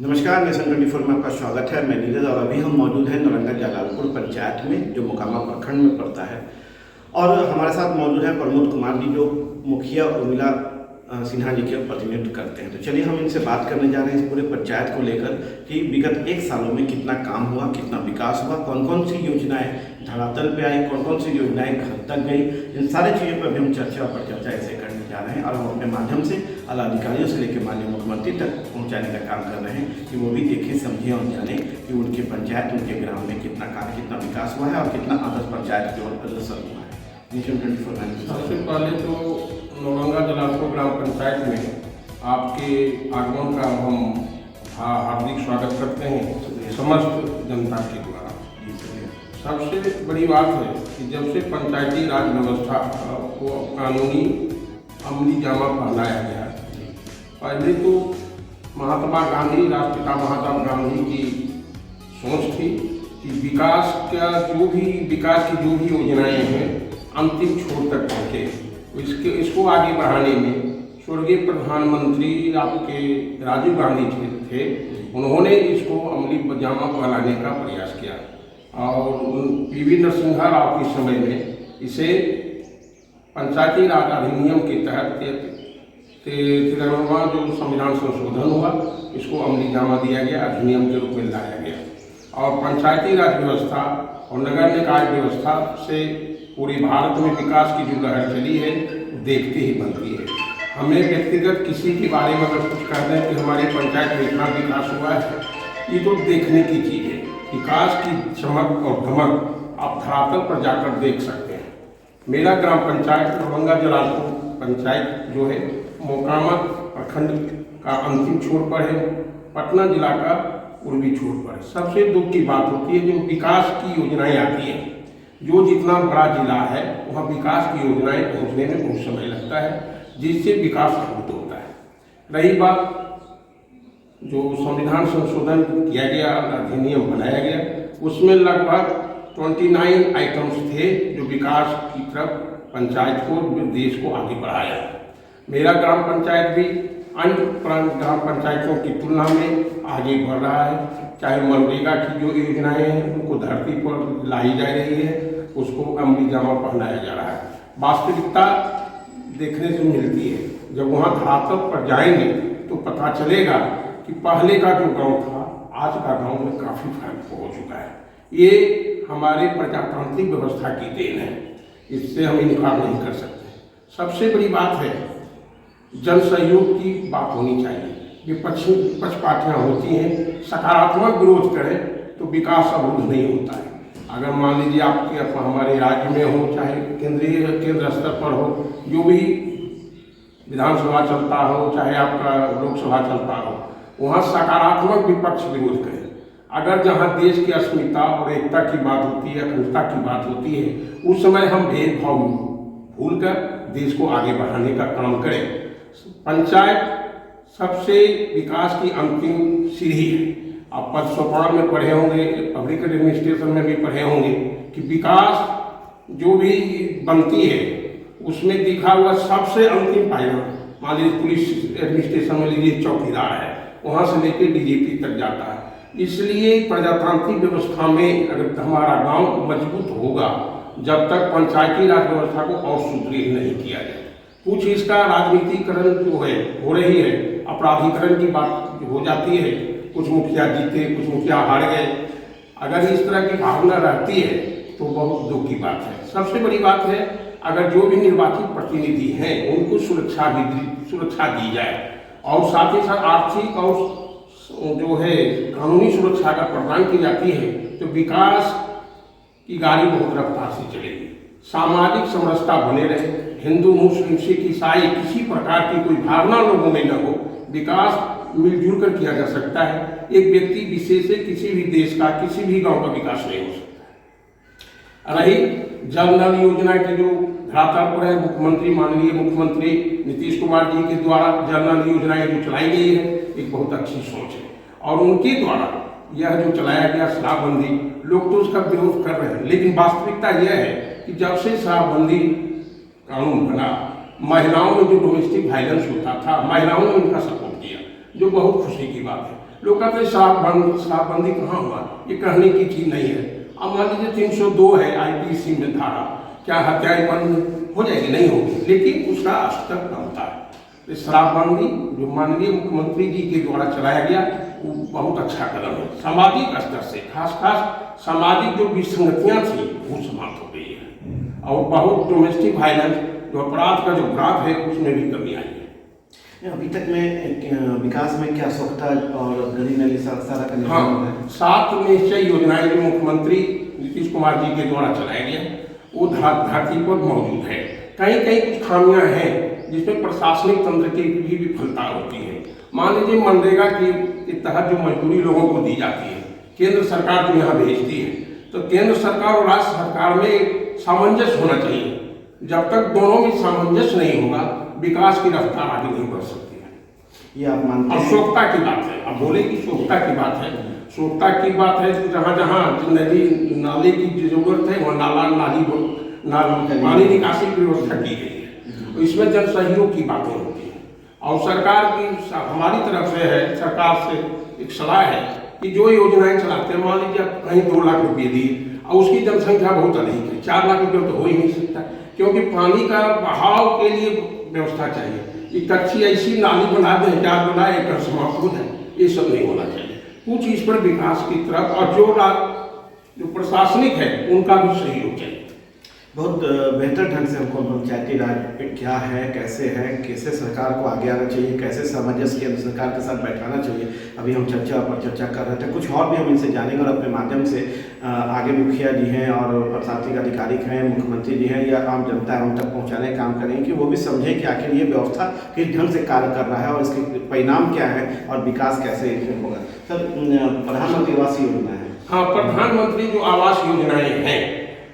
नमस्कार, नेशन 24 में आपका स्वागत है। मैं नीरज और अभी हम मौजूद हैं नौरंगा जलालपुर पंचायत में, जो मोकामा प्रखंड में पड़ता है। और हमारे साथ मौजूद है प्रमोद कुमार जी, जो मुखिया उर्मिला सिन्हा जी के प्रतिनिधित्व करते हैं। तो चलिए हम इनसे बात करने जा रहे हैं इस पूरे पंचायत को लेकर कि विगत 1 सालों में कितना काम हुआ, कितना विकास हुआ, कौन कौन सी योजनाएं धरातल पे आई, कौन कौन सी योजनाएं घर तक गई। इन सारी चीज़ों पर भी हम चर्चा ऐसे करने जा रहे हैं और हम अपने माध्यम से आला अधिकारियों से लेकर माननीय मुख्यमंत्री तक पहुँचाने का काम कर रहे हैं कि वो भी देखें, समझें और जानें कि उनके पंचायत, उनके ग्राम में कितना काम, कितना विकास हुआ है और कितना आदर्श पंचायत की ओर अग्रसर हुआ है। नेशन 24 सबसे पहले तो नौरंगा जलालपुर ग्राम पंचायत में आपके आगमन का हम हार्दिक स्वागत करते हैं समस्त जनता के द्वारा। सबसे बड़ी बात है कि जब से पंचायती राज व्यवस्था को कानूनी अमली जामा पहनाया गया, पहले तो महात्मा गांधी, राष्ट्रपिता महात्मा गांधी की सोच थी कि विकास की जो भी योजनाएं हैं अंतिम छोर तक पहुँचे। इसको आगे बढ़ाने में स्वर्गीय प्रधानमंत्री आपके राजीव गांधी थे, उन्होंने इसको अमली जामा पहनाने का प्रयास किया और पीवी नरसिम्हा राव के समय में इसे पंचायती राज अधिनियम के तहत 13वां जो संविधान संशोधन हुआ, इसको अमली जामा दिया गया, अधिनियम के रूप में लाया गया। और पंचायती राज व्यवस्था और नगर निकाय व्यवस्था से पूरे भारत में विकास की जो लहर चली है देखते ही बनती है। हमें व्यक्तिगत किसी के बारे में अगर कुछ कहते हैं कि हमारी पंचायत में इतना विकास हुआ है, ये तो देखने की चीज़ है। विकास की चमक और धमक आप धरातल पर जाकर देख सकते हैं। मेरा ग्राम पंचायत नौरंगा जलालपुर पंचायत जो है मोकामा प्रखंड का अंतिम छोर पर है, पटना जिला का पूर्वी छोर पर है। सबसे दुख की बात होती है जो विकास की योजनाएं आती हैं, जो जितना बड़ा जिला है वहाँ विकास की योजनाएं पहुँचने में बहुत समय लगता है, जिससे विकास प्रभावित होता है। रही बात जो संविधान संशोधन किया गया, अधिनियम बनाया गया, उसमें लगभग 29 आइटम्स थे जो विकास की तरफ पंचायत को, देश को आगे बढ़ाया। मेरा ग्राम पंचायत भी अन्य ग्राम पंचायतों की तुलना में आगे बढ़ रहा है। चाहे मनरेगा की जो योजनाएं हैं उनको धरती पर लाई जा रही है, उसको अमली जामा पहनाया जा रहा है। वास्तविकता देखने से मिलती है, जब वहाँ धरातल पर जाएंगे तो पता चलेगा कि पहले का जो गांव था आज का गांव में काफ़ी फर्क हो चुका है। ये हमारे प्रजातांत्रिक व्यवस्था की देन है, इससे हम इनकार नहीं कर सकते। सबसे बड़ी बात है जन सहयोग की बात होनी चाहिए। विपक्ष पार्टियाँ होती हैं, सकारात्मक विरोध करें तो विकास अवरुद्ध नहीं होता है। अगर मान लीजिए आपके हमारे राज्य में हो, चाहे केंद्र स्तर पर हो, जो भी विधानसभा चलता हो, चाहे आपका लोकसभा चलता हो, वहाँ सकारात्मक विपक्ष विरोध करें। अगर जहाँ देश की अस्मिता और एकता की बात होती है, अखंडता की बात होती है, उस समय हम भेदभाव भूलकर देश को आगे बढ़ाने का काम करें। पंचायत सबसे विकास की अंतिम सीढ़ी है। आप पद सोपान में पढ़े होंगे, पब्लिक एडमिनिस्ट्रेशन में भी पढ़े होंगे कि विकास जो भी बनती है उसमें दिखा हुआ सबसे अंतिम पायदान, मान लीजिए पुलिस एडमिनिस्ट्रेशन में लीजिए चौकीदार है, वहाँ से लेकर डीजीपी तक जाता है। इसलिए प्रजातांत्रिक व्यवस्था में अगर हमारा गांव मजबूत होगा, जब तक पंचायती राज व्यवस्था को और सुदृढ़ नहीं किया जाए। कुछ इसका राजनीतिकरण जो है हो रही है, अपराधीकरण की बात हो जाती है, कुछ मुखिया जीते, कुछ मुखिया हार गए। अगर इस तरह की भावना रहती है तो बहुत दुख की बात है। सबसे बड़ी बात है अगर जो भी निर्वाचित प्रतिनिधि हैं उनको सुरक्षा दी जाए और साथ ही साथ आर्थिक और जो है कानूनी सुरक्षा का प्रदान की जाती है, तो विकास की गाड़ी बहुत रफ्तार से चलेगी। सामाजिक समरसता बने रहे, हिंदू मुस्लिम सिख ईसाई किसी प्रकार की कोई भावना लोगों में न हो, विकास मिलजुल कर किया जा सकता है। एक व्यक्ति विशेष से किसी भी देश का, किसी भी गांव का विकास नहीं हो सकता। रही जल नल योजना की जो धरातल पर है, माननीय मुख्यमंत्री नीतीश कुमार जी के द्वारा जल नल योजनाएं जो चलाई गई है, एक बहुत अच्छी सोच है। और उनके द्वारा यह जो चलाया गया शराबबंदी, लोग तो उसका विरोध कर रहे हैं, लेकिन वास्तविकता यह है कि जब से शराबबंदी कानून बना, महिलाओं में जो डोमेस्टिक वायलेंस होता था, महिलाओं ने उनका सपोर्ट किया। जो बहुत खुशी की बात है। लोग कहते हैं शराबबंदी कहाँ हुआ, ये कहने की चीज़ नहीं है। अब मान लीजिए 302 है IPC में धारा, क्या हत्याएं बंद हो जाएगी? नहीं होगी, लेकिन उसका स्तर कमता है। तो शराबबंदी जो माननीय मुख्यमंत्री जी के द्वारा चलाया गया वो बहुत अच्छा कदम है। सामाजिक स्तर से खास सामाजिक जो विसंगतियाँ थी वो समाप्त हो गई है और बहुत डोमेस्टिक वायलेंस जो अपराध का जो ग्राफ है उसमें भी कमी आई है। अभी तक में विकास में क्या स्वच्छता और गली नली सारा का निर्माण हो रहा है? 7 निश्चय योजनाएं जो मुख्यमंत्री नीतीश कुमार जी के द्वारा चलाया गया वो धरती पर मौजूद है। कहीं कहीं कुछ खामियां हैं जिसमें प्रशासनिक तंत्र की भी विफलता होती है। मान लीजिए मनरेगा के तहत जो मजदूरी लोगों को दी जाती है, केंद्र सरकार जो यहाँ भेजती है, तो केंद्र सरकार और राज्य सरकार में सामंजस्य होना चाहिए। जब तक दोनों में सामंजस्य नहीं होगा विकास की रफ्तार आगे नहीं बढ़ सकती है। ये आप मानते हैं? स्वच्छता की बात है, अब बोले कि स्वच्छता की बात है, स्वच्छता की बात है तो जहाँ जहाँ नदी नाले की जरूरत है वहाँ नाली पानी निकासी की व्यवस्था की गई है। तो इसमें जन सहयोग की बातें होती हैं और सरकार की हमारी तरफ से है, सरकार से एक सलाह है कि जो योजनाएं चलाते हैं, मान लीजिए कहीं 2 लाख रुपये दिए और उसकी जनसंख्या बहुत अधिक है, 4 लाख रुपये तो हो ही नहीं सकता, क्योंकि पानी का बहाव के लिए व्यवस्था चाहिए। एक अच्छी ऐसी नाली बना दें 4 गुना एकड़ समाप्त हो जाए, ये सब नहीं होना चाहिए। कुछ इस पर विकास की तरफ और जो प्रशासनिक है उनका भी सहयोग चाहिए। बहुत बेहतर ढंग से हमको पंचायती राज क्या है, कैसे सरकार को आगे आना चाहिए, कैसे सामंजस्य केंद्र सरकार के साथ बैठाना चाहिए, अभी हम चर्चा पर चर्चा कर रहे थे। कुछ और भी हम इनसे जानेंगे और अपने माध्यम से आगे मुखिया जी हैं और प्रशासनिक अधिकारी हैं, मुख्यमंत्री जी हैं या आम जनता है उन तक पहुँचाने का काम करेंगे कि वो भी समझें कि आखिर ये व्यवस्था किस ढंग से कार्य कर रहा है और इसके परिणाम क्या है और विकास कैसे होगा। सर, प्रधानमंत्री आवास योजना है। हाँ, प्रधानमंत्री जो आवास योजनाएं हैं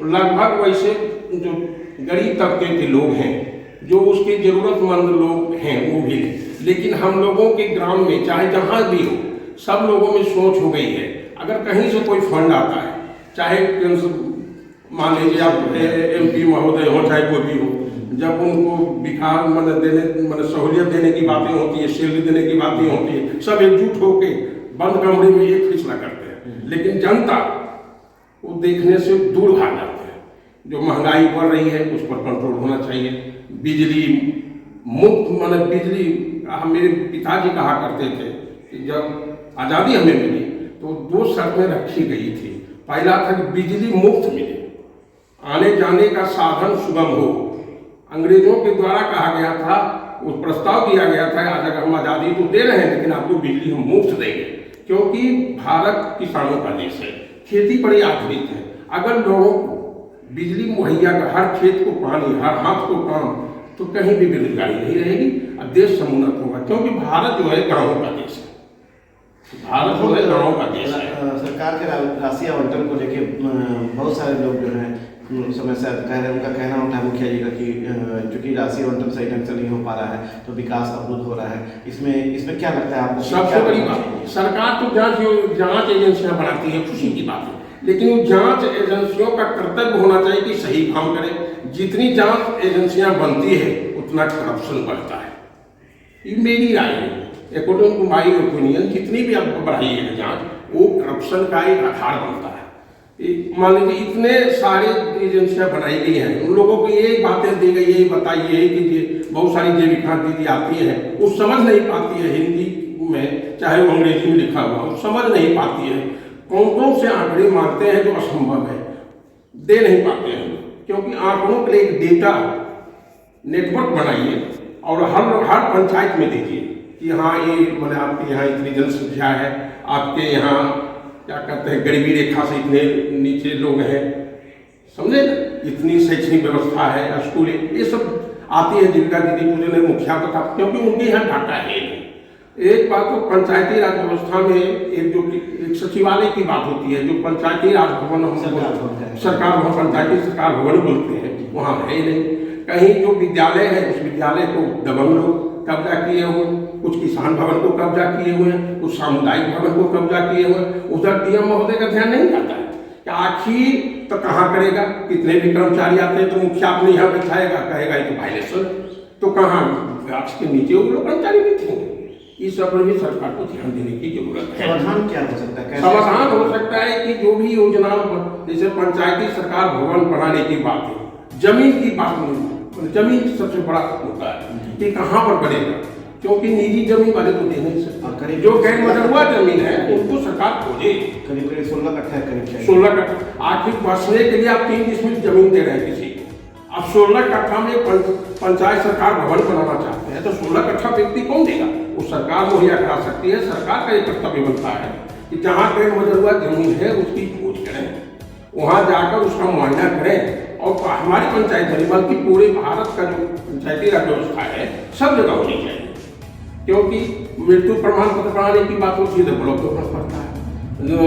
लगभग वैसे जो गरीब तबके के लोग हैं, जो उसके जरूरतमंद लोग हैं वो भी, लेकिन हम लोगों के ग्राम में चाहे जहाँ भी हो सब लोगों में सोच हो गई है, अगर कहीं से कोई फंड आता है, चाहे मान लीजिए आप MP महोदय हो चाहे कोई भी हो, जब उनको विकास सहूलियत देने की बातें होती है, सैलरी देने की बातें होती है, सब एकजुट होकर बंद कमरे में एक फैसला करते हैं, लेकिन जनता वो देखने से दूर भाग जाते हैं। जो महंगाई बढ़ रही है उस पर कंट्रोल होना चाहिए। बिजली मुफ्त बिजली, मेरे पिताजी कहा करते थे कि जब आज़ादी हमें मिली तो 2 शर्तें रखी गई थी। पहला था कि बिजली मुफ्त मिले, आने जाने का साधन सुगम हो। अंग्रेजों के द्वारा कहा गया था, उस प्रस्ताव दिया गया था अगर हम आज़ादी तो दे रहे हैं लेकिन आपको बिजली हम मुफ्त देंगे, क्योंकि भारत किसानों का देश है, खेती पर ही आधारित है। अगर लोगों को बिजली मुहैया का, हर खेत को पानी, हर हाथ को काम, तो कहीं भी बेरोजगारी नहीं रहेगी और देश समुन्नत होगा, क्योंकि भारत जो है गाँवों का देश है। भारत जो है गाँवों का देश है। सरकार के राशि आवंटन को लेके बहुत सारे लोग जो हैं समय से कह रहे हैं, उनका कहना होता है मुखिया जी का कि चूंकि राशि आवंटन सही ढंग से नहीं हो पा रहा है तो विकास अवरुद्ध हो रहा है। इसमें क्या लगता है आपको? सबसे बड़ी बात, सरकार तो जांच एजेंसियां बनाती है, खुशी की बात है, लेकिन उन जांच एजेंसियों का कर्तव्य होना चाहिए कि सही काम करें। जितनी जांच एजेंसियां बनती है उतना करप्शन बढ़ता है, ये मेरी राय है। अकॉर्डिंग टू माई ओपिनियन, जितनी भी आप बढ़ाइएगा जांच वो करप्शन का एक आधार बनता है। मान लीजिए इतने सारे एजेंसियां बनाई गई हैं, उन लोगों को यही बातें दी गई, यही बताइए, यही कीजिए। बहुत सारी जैविक खाद दीदी आती है, वो समझ नहीं पाती है हिंदी में, चाहे वो अंग्रेजी में लिखा हुआ, वो समझ नहीं पाती है। कौन से आंकड़े मारते हैं जो असंभव है, दे नहीं पाते हैं, क्योंकि आंकड़ों के लिए एक डेटा नेटवर्क बनाइए और हर पंचायत में दीजिए कि हाँ ये आपके यहाँ इतनी जनसंख्या है, आपके यहाँ क्या कहते हैं गरीबी रेखा से इतने नीचे लोग हैं, समझे ना, इतनी शैक्षणिक व्यवस्था है, स्कूल, ये सब आती है जीविका दीदी पूजन ने मुखिया को था, क्योंकि उनके यहाँ डाटा है। एक बात तो पंचायती राज व्यवस्था में एक सचिवालय की बात होती है, जो पंचायती राज भवन सरकार भवन, पंचायती सरकार भवन बोलते हैं, वहाँ है नहीं। कहीं जो विद्यालय है उस विद्यालय को दबंग लोग कब्जा किए हुए, कुछ किसान भवन को कब्जा किए हुए हैं, कुछ सामुदायिक भवन को कब्जा किए हुए हैं। उधर DM महोदय का ध्यान नहीं जाता है कि आखिर तो कहाँ करेगा, कितने भी कर्मचारी आते हैं तो मुखिया अपने यहाँ बैठाएगा, कहेगा ये तो वायलेशन, तो कहाँ गाछ के नीचे वो लोग कर्मचारी बैठेंगे, इस सब पर भी सरकार को ध्यान देने की जरूरत है। समाधान क्या हो सकता है, कैसे समाधान हो सकता है कि जो भी योजना, जैसे पंचायती सरकार भवन बनाने की बात है, जमीन की बात नहीं, जमीन सबसे बड़ा मुद्दा है कि कहाँ पर बनेगा, क्योंकि निजी जमीन वाले तो दे नहीं सकते। जो गैर मदरवा जमीन है उनको सरकार खोजे। करीब 16 कट्ठा करीब 16 कट्ठा आखिर बसने के लिए आप 3 डिसमिल जमीन दे रहे हैं किसी को। अब 16 कट्ठा में पंचायत सरकार भवन बनाना चाहते हैं तो 16 कट्ठा व्यक्ति कौन देगा? वो सरकार मुहैया करा सकती है। सरकार का एक कर्तव्य बनता है कि जहाँ गैर मदरवा जमीन है उसकी खोज करें, वहाँ जाकर उसका मुआयना करें। और हमारी पंचायत नहीं बल्कि पूरे भारत का जो पंचायती राज व्यवस्था है सब जगह होनी चाहिए, क्योंकि मृत्यु प्रमाण पत्र बनाने की बात होती है तो ब्लॉक पे होना पड़ता है।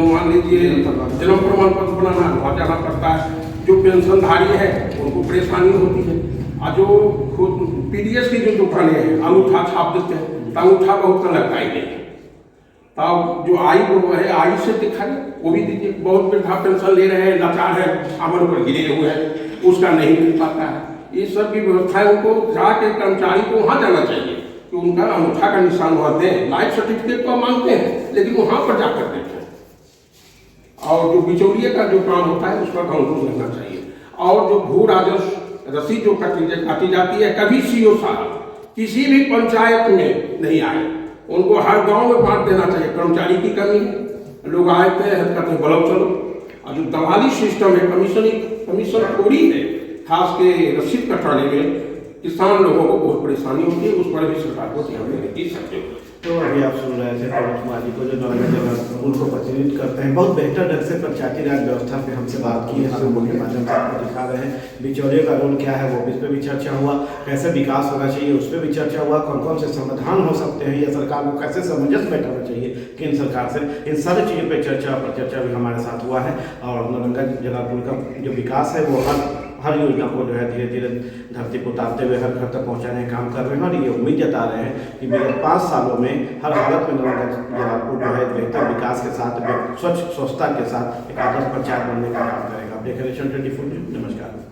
मान लीजिए जन्म प्रमाण पत्र बनाना वहाँ जाना पड़ता है। जो पेंशनधारी है उनको परेशानी होती है। और जो पीडीएस की जो दुकानें हैं अंगूठा छाप देते हैं तो अंगूठा बहुत का लगता ही नहीं। तब जो आयु है आयु से दिखा वो भी दीजिए। बहुत वृद्धा पेंशन ले रहे हैं, लाचार है, आमन पर गिरे हुए हैं, उसका नहीं मिल पाता है। इस सब की व्यवस्था है। उनको जाके कर्मचारी को वहाँ जाना चाहिए कि उनका अंगूठा का निशान वहाँ दें। लाइफ सर्टिफिकेट को मांगते हैं लेकिन वहाँ पर जाकर देते हैं। और जो बिचौलिए का जो काम होता है उस पर अंकुश लगना चाहिए। और जो भू राजस्व रसीद जो काटी जाती है, कभी सीओ साहब किसी भी पंचायत में नहीं आए, उनको हर गांव में बांट देना चाहिए। कर्मचारी की कमी है, लोग आए थे कहते हैं ब्लॉक चलो। और जो दलाली सिस्टम है, कमीशन खोरी है, खास के रसीद कटाने में किसान लोगों को बहुत परेशानी होती है। उस पर भी सरकार को ध्यान देने की जरूरत है। तो अभी आप सुन रहे थे प्रमोद कुमार जी को, जो नारायणगंज उनको प्रतिनिधित्व करते हैं। बहुत बेहतर ढंग से पंचायती राज व्यवस्था पे हमसे बात की है, हम के माध्यम से आपको दिखा रहे हैं। बिचौलिए का रोल क्या है वो इस पर भी चर्चा हुआ, कैसे विकास होना चाहिए उस पर भी चर्चा हुआ, कौन कौन से समाधान हो सकते हैं या सरकार को कैसे सामंजस्य बैठाना चाहिए केंद्र सरकार से, इन सारी चीज़ों पर चर्चा भी हमारे साथ हुआ है। और नारायणगंज जलालपुर का जो विकास है वो हर योजना को जो है धीरे धीरे धरती को उतारते हुए हर घर तक पहुंचाने का काम कर रहे हैं। और ये उम्मीद जता रहे हैं कि विगत 5 सालों में हर हालत में नारायणगंज जलालपुर जो है बेहतर विकास के साथ, स्वच्छता के साथ एक आदर्श पंचायत बनने का काम करेगा। आप देख रहे हैं नेशन 24 न्यूज़। नमस्कार।